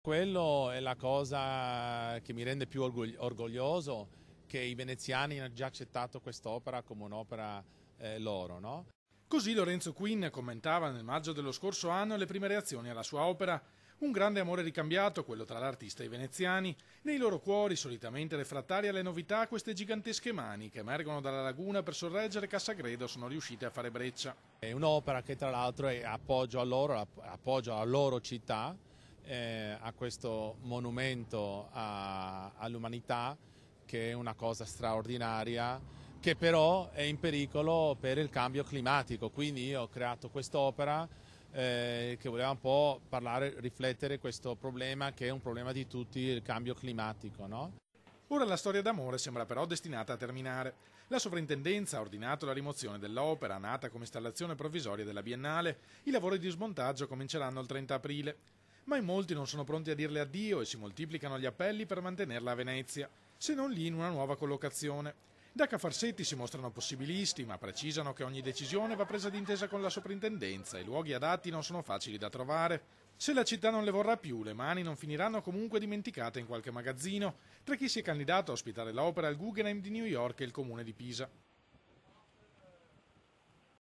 Quello è la cosa che mi rende più orgoglioso, che i veneziani hanno già accettato quest'opera come un'opera loro, no? Così Lorenzo Quinn commentava nel maggio dello scorso anno le prime reazioni alla sua opera. Un grande amore ricambiato, quello tra l'artista e i veneziani. Nei loro cuori, solitamente refrattari alle novità, queste gigantesche mani che emergono dalla laguna per sorreggere Cassagredo sono riuscite a fare breccia. È un'opera che tra l'altro è appoggio alla loro città, a questo monumento all'umanità, che è una cosa straordinaria, che però è in pericolo per il cambio climatico. Quindi io ho creato quest'opera che voleva un po' riflettere questo problema, che è un problema di tutti, il cambio climatico, no? Ora la storia d'amore sembra però destinata a terminare. La sovrintendenza ha ordinato la rimozione dell'opera, nata come installazione provvisoria della Biennale. I lavori di smontaggio cominceranno il 30 aprile. Ma in molti non sono pronti a dirle addio e si moltiplicano gli appelli per mantenerla a Venezia, se non lì in una nuova collocazione. Da Cafarsetti si mostrano possibilisti, ma precisano che ogni decisione va presa d'intesa con la soprintendenza e i luoghi adatti non sono facili da trovare. Se la città non le vorrà più, le mani non finiranno comunque dimenticate in qualche magazzino, tra chi si è candidato a ospitare l'opera al Guggenheim di New York e il comune di Pisa.